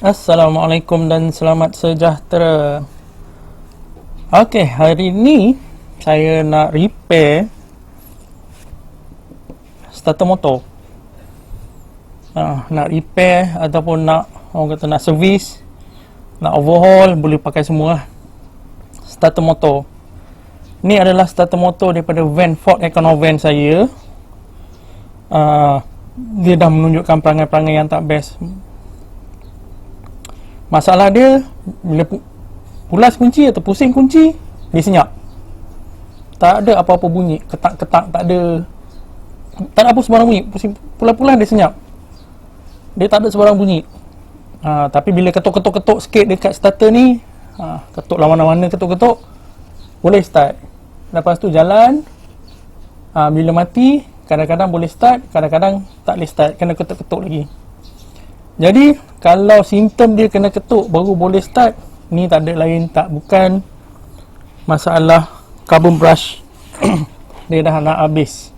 Assalamualaikum dan selamat sejahtera. Okey, hari ni saya nak repair starter motor. Nak repair ataupun nak orang kata nak servis, nak overhaul, boleh pakai semua lah. Starter motor. Ni adalah starter motor daripada van Ford Econovan saya. Dia dah menunjukkan perangai-perangai yang tak best. Masalah dia, bila pulas kunci atau pusing kunci, dia senyap. Tak ada apa-apa bunyi, ketak-ketak, tak ada apa sebarang bunyi. Pusing pulas-pulas dia senyap. Dia tak ada sebarang bunyi. Tapi bila ketuk-ketuk-ketuk sikit dekat starter ni, ketuk lah mana-mana ketuk-ketuk, boleh start. Lepas tu jalan, bila mati, kadang-kadang boleh start, kadang-kadang tak boleh start, kena ketuk-ketuk lagi. Jadi kalau simptom dia kena ketuk baru boleh start, ni tak ada lain bukan masalah carbon brush. Dia dah nak habis.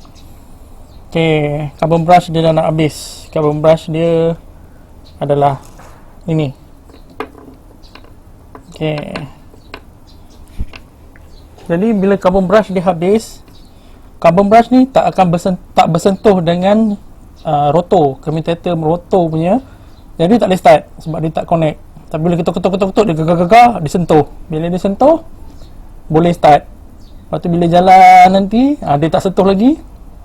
Okey, carbon brush dia dah nak habis. Carbon brush dia adalah ini. Okey. Jadi bila carbon brush dia habis, carbon brush ni tak akan bersentuh dengan rotor, commutator rotor punya. Jadi tak boleh start sebab dia tak connect. Tapi bila ketuk-ketuk dia gegar-gegar, dia sentuh. Bila dia sentuh, boleh start. Lepas tu bila jalan nanti, dia tak sentuh lagi,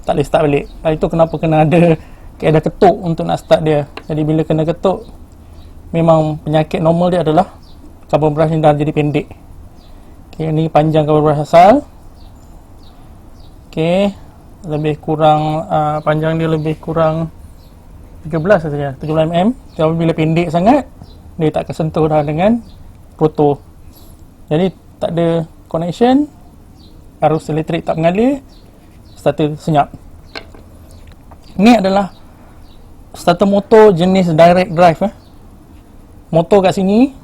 tak boleh start balik. Itu kenapa kena ada kaedah ketuk untuk nak start dia. Jadi bila kena ketuk, memang penyakit normal dia adalah carbon brush ni dah jadi pendek. Okay, ni panjang carbon brush asal. Okay, lebih kurang panjang dia lebih kurang 13 saja, 13 mm. Tapi bila pendek sangat, dia tak akan sentuh dah dengan rotor. Jadi tak ada connection, arus elektrik tak mengalir, starter senyap. Ni adalah starter motor jenis direct drive. Motor kat sini,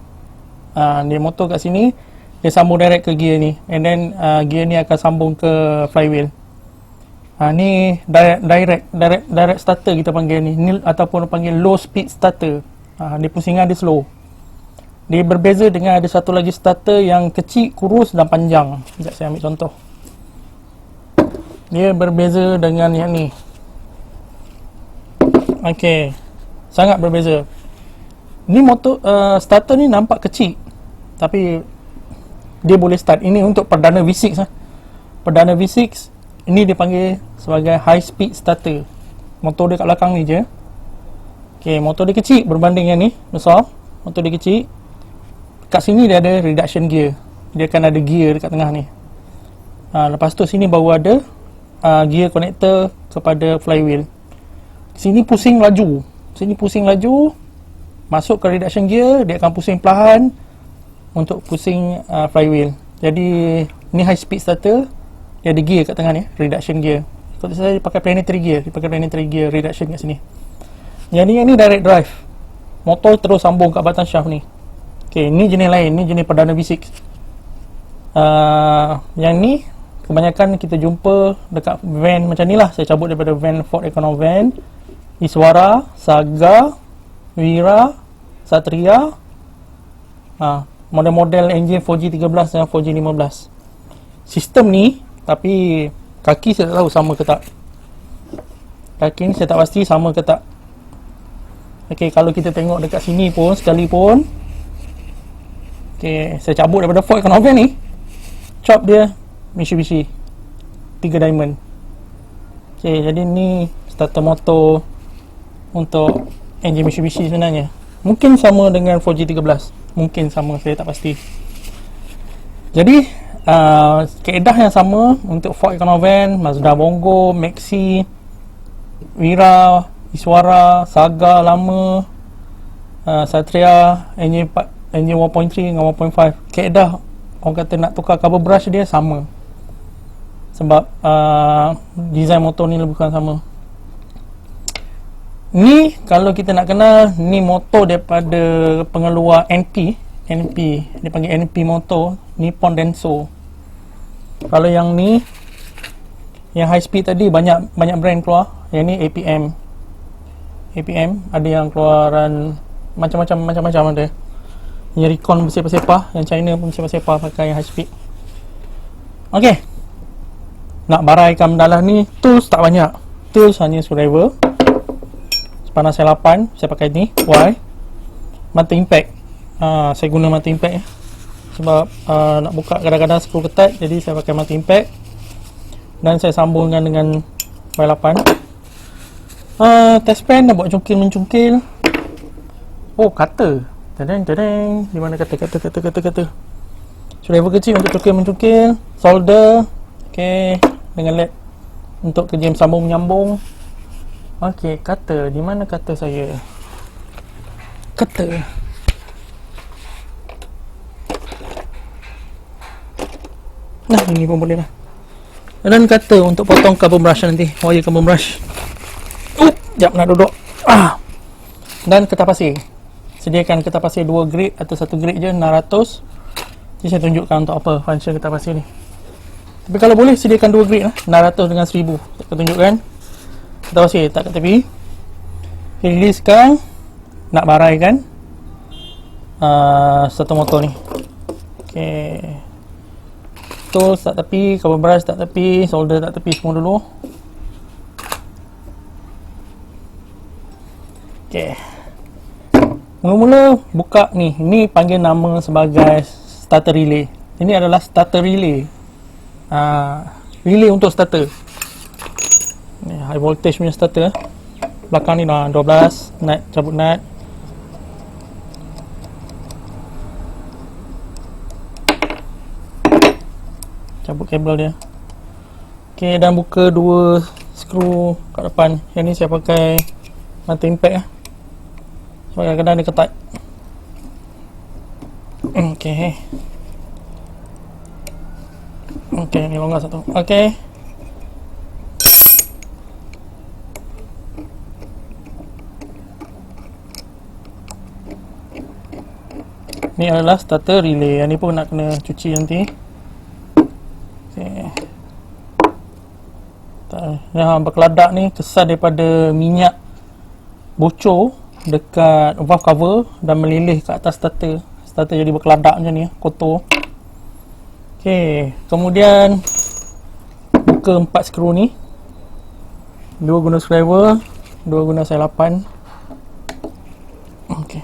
dia motor kat sini, dia sambung direct ke gear ni, and then gear ni akan sambung ke flywheel. Ni direct starter kita panggil ni ataupun panggil low speed starter. Dia pusingan dia slow. Dia berbeza dengan ada satu lagi starter yang kecil, kurus dan panjang. Sekejap saya ambil contoh. Dia berbeza dengan yang ni. Okey, sangat berbeza. Ni motor starter ni nampak kecil, tapi dia boleh start. Ini untuk perdana V6 Perdana V6 ini dipanggil sebagai high speed starter. Motor dia kat belakang ni je. Okey, motor dia kecil berbanding yang ni besar. Motor dia kecil. Kat sini dia ada reduction gear. Dia akan ada gear dekat tengah ni. Lepas tu sini baru ada gear connector kepada flywheel. Sini pusing laju. Sini pusing laju. Masuk ke reduction gear, dia akan pusing perlahan untuk pusing flywheel. Jadi ni high speed starter. Dia ada gear kat tengah ni, reduction gear. Kalau saya pakai planetary gear, reduction kat sini. Yang ni direct drive. Motor terus sambung kat batang shaft ni. Okey, ni jenis lain, ni jenis perdana V6. Yang ni kebanyakan kita jumpa dekat van macam ni lah. Saya cabut daripada van Ford Econovan, Iswara, Saga, Wira, Satria. Model-model engine 4G13 dan 4G15. Sistem ni, tapi kaki saya tak tahu sama ke tak. Kaki ni saya tak pasti sama ke tak. Okey, kalau kita tengok dekat sini pun, sekalipun. Okey, saya cabut daripada Ford Econovan ni. Chop dia Mitsubishi 3 diamond. Okey, jadi ni starter motor untuk engine Mitsubishi sebenarnya. Mungkin sama dengan 4G13. Mungkin sama, saya tak pasti. Jadi kaedah yang sama untuk Ford Econovan, Mazda Bongo, Maxi, Wira, Iswara, Saga lama, Satria, engine 1.3 dengan 1.5. Kaedah orang kata nak tukar carbon brush dia sama. Sebab design motor ni lebih kurang sama. Ni kalau kita nak kenal, ni motor daripada pengeluar NP, dia panggil NP motor, Nippon Denso. Kalau yang ni, yang high speed tadi banyak brand keluar. Yang ni APM. Ada yang keluaran macam-macam ada. Yang Recon bersepah-sepah, yang China pun bersepah-sepah pakai high speed. Okey. Nak baraikan dalam ni, tools tak banyak. Tools hanya screwdriver. Sepanah saya 8, saya pakai ni, Y. Mata impact. Saya guna mata impact ya. Sebab nak buka kadang-kadang skru ketat, jadi saya pakai mata impact. Dan saya sambungkan dengan Y8. Test pen nak buat cungkil-mencungkil. Oh, cutter. Tadang. Di mana kata. Screwdriver kecil untuk cungkil-mencungkil. Solder. Okey, dengan led untuk kerja sambung-menyambung. Okey, cutter. Di mana cutter saya? Cutter. Nah, ini pun boleh lah. Dan cutter untuk potong carbon brush nanti. Wire carbon brush. Sekejap nak duduk. Dan kertas pasir. Sediakan kertas pasir 2 grade atau 1 grade je, 600. Jadi saya tunjukkan untuk apa function kertas pasir ni. Tapi kalau boleh sediakan 2 grade lah, 600 dengan 1000. Saya tunjukkan. Kertas pasir letak kat tepi. Release sekarang. Nak baraikan satu motor ni. Okey. Tools tak tepi, carbon brush tak tepi, solder tak tepi, semua dulu. Okey. Mula-mula buka ni. Ini panggil nama sebagai starter relay. Ini adalah starter relay. Relay untuk starter. Ni high voltage punya starter. Belakang ni dah 12 nut, cabut nut. Cabut kabel dia. Okey, dan buka 2 skru kat depan. Yang ni saya pakai mata impact lah. Sebab kadang-kadang dia ketat. Okey. Okey, ni longgar satu. Okey. Ni adalah starter relay. Yang ni pun nak kena cuci nanti. Okey. Berkeladak ni kesan daripada minyak bocor dekat valve cover dan meleleh ke atas starter. Starter jadi berkeladak macam ni, kotor. Okey, kemudian buka 4 skru ni. 2 guna screwdriver, 2 guna size 8. Okey.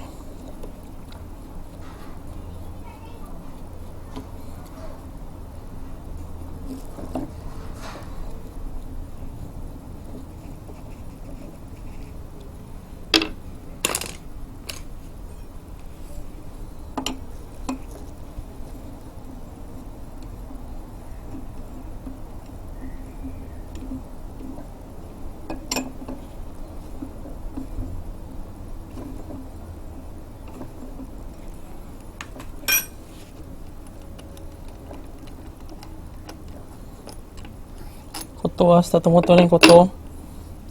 Kotor lah, starter motor ni kotor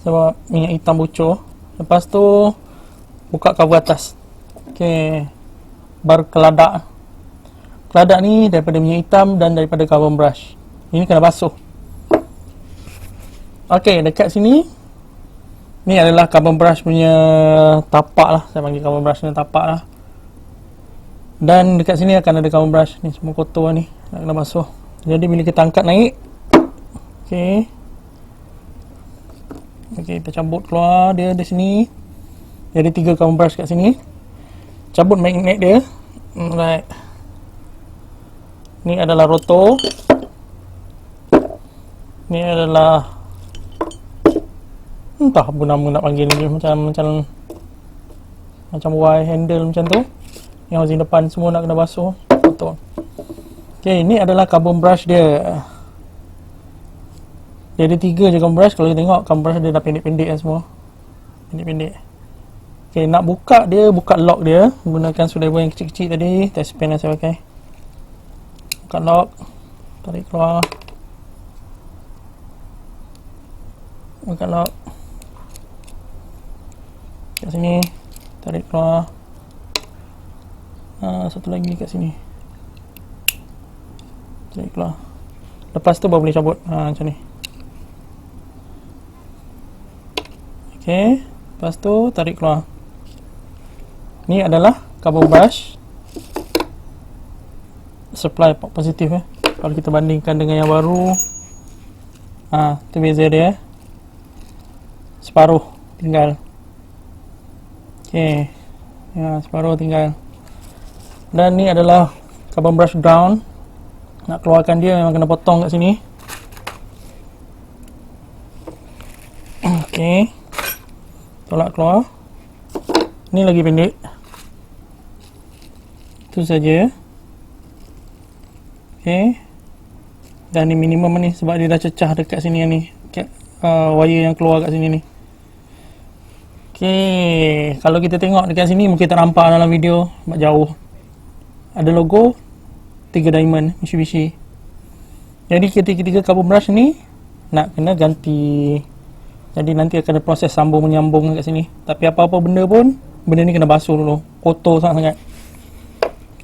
sebab minyak hitam bocor. Lepas tu buka cover atas. Okey, berkeladak. Keladak ni daripada minyak hitam dan daripada carbon brush. Ini kena basuh. Okey, dekat sini ni adalah carbon brush punya tapak lah. Saya panggil carbon brush punya tapak lah. Dan dekat sini akan ada carbon brush. Ni semua kotor ni, nak kena basuh. Jadi bila kita angkat naik, okey, kita cabut keluar dia di sini. Dia ada 3 carbon brush kat sini. Cabut magnet dia. Right. Ni adalah rotor. Ni adalah entah apa nama nak panggil ni, macam Y handle macam tu. Yang bahagian depan semua nak kena basuh. Rotor. Okey, ni adalah carbon brush dia. Dia ada 3 je carbon brush. Kalau kita tengok carbon brush dia dah pendek-pendek kan semua. Pendek-pendek. Okey, nak buka dia, buka lock dia menggunakan screwdriver yang kecil-kecil tadi. Test pen yang saya pakai. Buka lock. Tarik keluar. Buka lock. Kat sini. Tarik keluar. Satu lagi kat sini. Tarik keluar. Lepas tu baru boleh cabut. Macam ni. Okey, lepas tu tarik keluar. Ni adalah carbon brush supply positif kalau kita bandingkan dengan yang baru. Tu beza dia. Separuh tinggal. Okey. Ya, separuh tinggal. Dan ni adalah carbon brush ground. Nak keluarkan dia memang kena potong kat sini. Okey. Tolak keluar. Ni lagi pendek. Itu saja. Okey. Dan ni minimum ni sebab dia dah cecah dekat sini ni. Wire yang keluar kat sini ni. Okey, kalau kita tengok dekat sini mungkin tak nampak dalam video sebab jauh. Ada logo 3 diamond Mitsubishi. Jadi ketiga carbon brush ni nak kena ganti. Jadi nanti akan ada proses sambung menyambung kat sini. Tapi apa-apa benda pun, benda ni kena basuh dulu. Kotor sangat-sangat.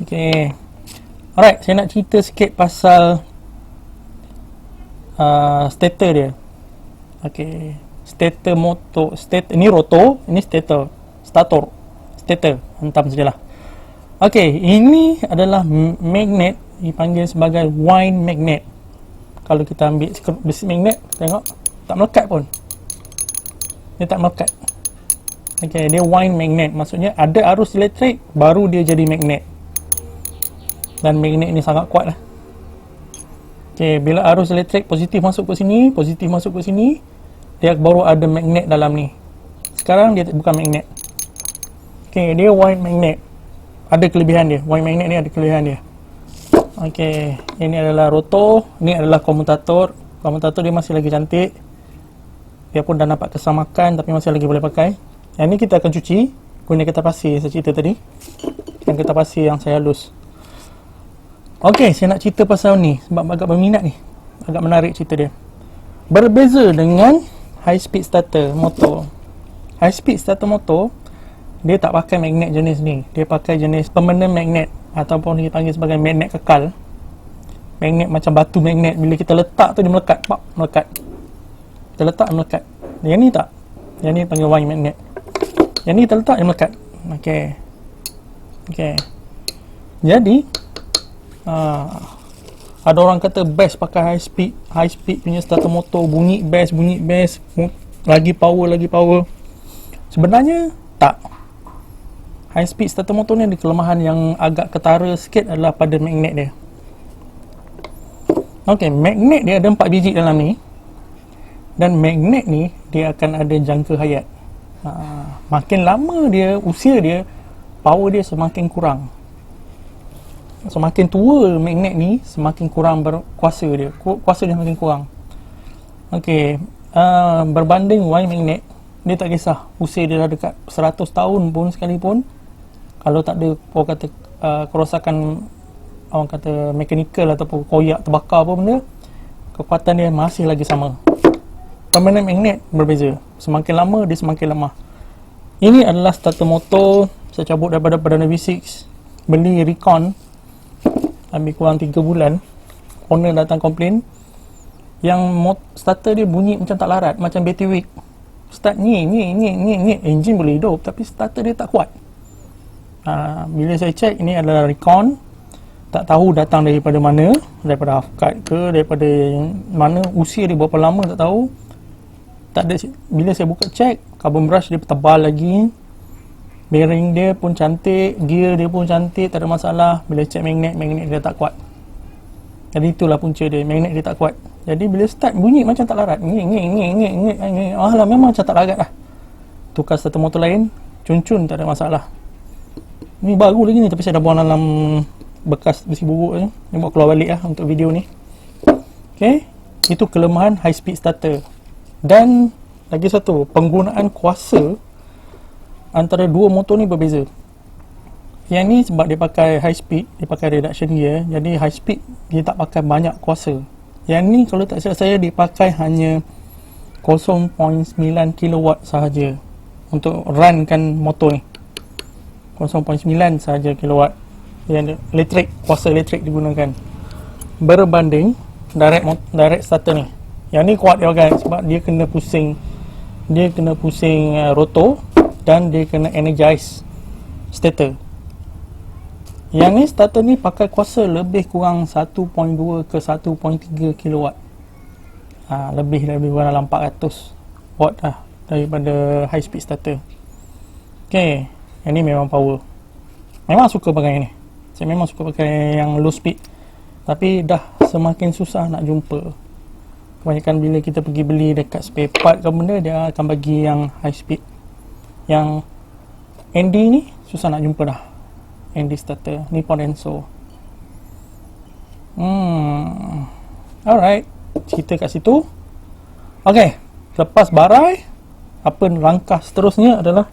Okey. Alright, saya nak cerita sikit pasal stator dia. Okey. Stator motor, ni rotor, ini stator. Stator. Hentam sajalah. Okey, ini adalah magnet, dipanggil sebagai wind magnet. Kalau kita ambil besi magnet, tengok, tak melekat pun. Dia tak melekat. Okey, dia wind magnet. Maksudnya ada arus elektrik, baru dia jadi magnet. Dan magnet ni sangat kuat lah. Okey, bila arus elektrik positif masuk ke sini, dia baru ada magnet dalam ni. Sekarang dia bukan magnet. Okey, dia wind magnet. Ada kelebihan dia. Wind magnet ni ada kelebihan dia. Okey, ini adalah rotor, ni adalah komutator. Komutator dia masih lagi cantik. Dia pun dah nampak kesamakan tapi masih lagi boleh pakai. Yang ni kita akan cuci guna kertas pasir saya cerita tadi. Dan kertas pasir yang saya halus. Okey, saya nak cerita pasal ni sebab agak berminat ni. Agak menarik cerita dia. Berbeza dengan high speed starter motor. High speed starter motor dia tak pakai magnet jenis ni. Dia pakai jenis permanent magnet ataupun dipanggil sebagai magnet kekal. Magnet macam batu magnet, bila kita letak tu dia melekat. Melekat. Kita letak melekat. Yang ni tak. Yang ni panggil wind magnet. Yang ni kita letak dia melekat. Okey. Jadi ada orang kata best pakai high speed punya starter motor, bunyi best, lagi power. Sebenarnya tak. High speed starter motor ni ada kelemahan yang agak ketara sikit adalah pada magnet dia. Okey, magnet dia ada 4 biji dalam ni. Dan magnet ni dia akan ada jangka hayat. Makin lama dia, usia dia, power dia semakin kurang. Semakin tua magnet ni, semakin kurang berkuasa dia. Kuasa dia semakin kurang. Okey, berbanding wind magnet, dia tak kisah usia dia dah dekat 100 tahun pun sekalipun, kalau tak ada orang kata kerosakan, orang kata mekanikal ataupun koyak terbakar apa benda, kekuatan dia masih lagi sama. Permanent magnet berbeza. Semakin lama dia semakin lemah. Ini adalah starter motor saya cabut daripada Perdana V6. Beli recon, lebih kurang 3 bulan. Owner datang komplain yang starter dia bunyi macam tak larat, macam battery weak. Start ni. Engine boleh hidup tapi starter dia tak kuat. Bila saya cek, ini adalah recon. Tak tahu datang daripada mana, daripada Afkat ke, daripada mana, usia dia berapa lama tak tahu. Tak ada. Bila saya buka cek, carbon brush dia tebal lagi, bearing dia pun cantik, gear dia pun cantik, tak ada masalah. Bila cek magnet dia tak kuat. Jadi itulah punca dia, magnet dia tak kuat. Jadi bila start bunyi macam tak larat. Alah, memang macam tak larat lah. Tukar starter motor lain, cun-cun, tak ada masalah. Ni baru lagi ni tapi saya dah buang dalam bekas besi buruk je. Ni buat keluar balik lah untuk video ni. Okay, itu kelemahan high speed starter. Dan lagi satu, penggunaan kuasa antara dua motor ni berbeza. Yang ni sebab dia pakai high speed, dia pakai reduction gear, jadi high speed dia tak pakai banyak kuasa. Yang ni kalau tak silap saya dia pakai hanya 0.9 kW sahaja untuk runkan motor ni. 0.9 sahaja kilowatt yang elektrik, kuasa elektrik digunakan, berbanding direct starter ni. Yang ni kuat dia kan, sebab dia kena pusing rotor dan dia kena energize starter. Yang ni starter ni pakai kuasa lebih kurang 1.2 ke 1.3 kilowatt. Lebih kurang dalam 400 watt lah daripada high speed starter. Okay, yang ni memang power. Memang suka pakai ni. Saya memang suka pakai yang low speed, tapi dah semakin susah nak jumpa. Kebanyakan bila kita pergi beli dekat spare part ke benda, dia akan bagi yang high speed. Yang ND ni susah nak jumpa dah. ND starter Nippon Denso. Alright, cerita kat situ. Okay, lepas barai, apa langkah seterusnya adalah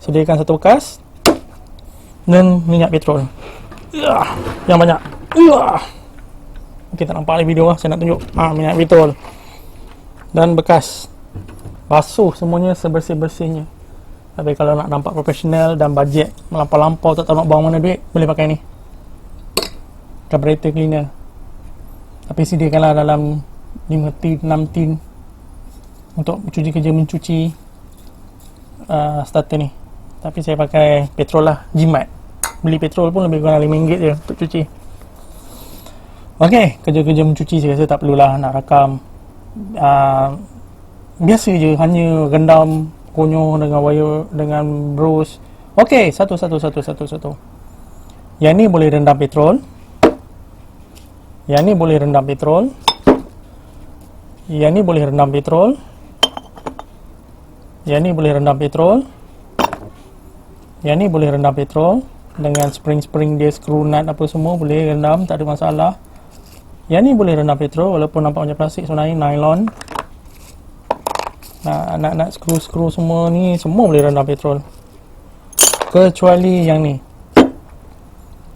sediakan satu bekas dan minyak petrol yang banyak. Okay, tak nampak lagi video lah, saya nak tunjuk minyak petrol dan bekas. Basuh semuanya sebersih-bersihnya. Tapi kalau nak nampak profesional dan bajet melampau-lampau, tak tahu nak buang mana duit, boleh pakai ni, carburetor cleaner. Tapi sediakanlah dalam 5 tin, 6 tin untuk mencuci starter ni. Tapi saya pakai petrol lah, jimat. Beli petrol pun lebih kurang RM5 je untuk cuci. Ok, kerja-kerja mencuci saya rasa tak perlulah nak rakam. Biasa je, hanya rendam konyo dengan wire, dengan brush. Ok, satu. Yang ni boleh rendam petrol. Yang ni boleh rendam petrol. Yang ni boleh rendam petrol. Yang ni boleh rendam petrol. Yang ni boleh rendam petrol. Dengan spring-spring dia, screw nut apa semua boleh rendam, tak ada masalah. Yang ni boleh rendam petrol walaupun nampak macam plastik, sebenarnya nylon. Nak skru semua ni semua boleh rendam petrol, kecuali yang ni.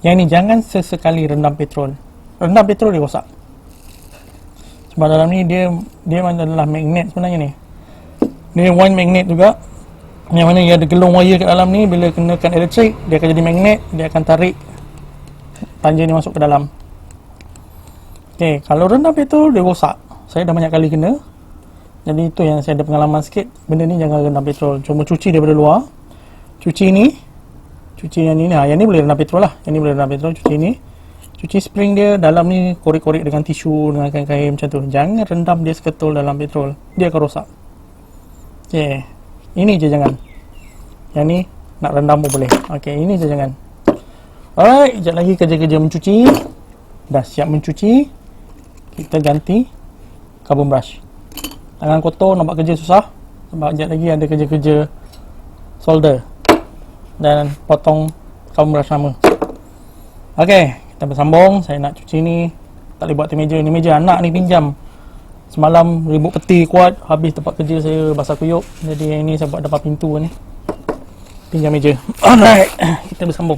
Yang ni jangan sesekali rendam petrol. Rendam petrol dia rosak. Sebab dalam ni dia adalah magnet sebenarnya ni. Dia wine magnet juga, yang mana dia ada gelung wire kat dalam ni. Bila kenakan elektrik, dia akan jadi magnet. Dia akan tarik panjang ni masuk ke dalam. Ok, kalau rendam petrol dia rosak. Saya dah banyak kali kena. Jadi itu yang saya ada pengalaman sikit. Benda ni jangan rendam petrol, cuma cuci daripada luar. Cuci ni, cuci yang ni, yang ni boleh rendam petrol lah. Yang ni boleh rendam petrol, cuci ni. Cuci spring dia, dalam ni korek-korek dengan tisu, dengan kain-kain macam tu. Jangan rendam dia seketul dalam petrol, dia akan rosak. Ok, ini je jangan. Yang ni nak rendam pun boleh. Ok, ini je jangan. Alright, sekejap lagi kerja-kerja mencuci. Dah siap mencuci, kita ganti carbon brush. Tangan kotor, nampak kerja susah. Sebab sekejap lagi ada kerja-kerja solder dan potong carbon brush lama. Ok, kita bersambung. Saya nak cuci ni. Tak boleh buat atas meja. Ni meja anak ni pinjam. Semalam ribut peti kuat, habis tempat kerja saya basah kuyup. Jadi yang ni saya buat depan pintu ni. Pinjam meja. Alright, kita bersambung.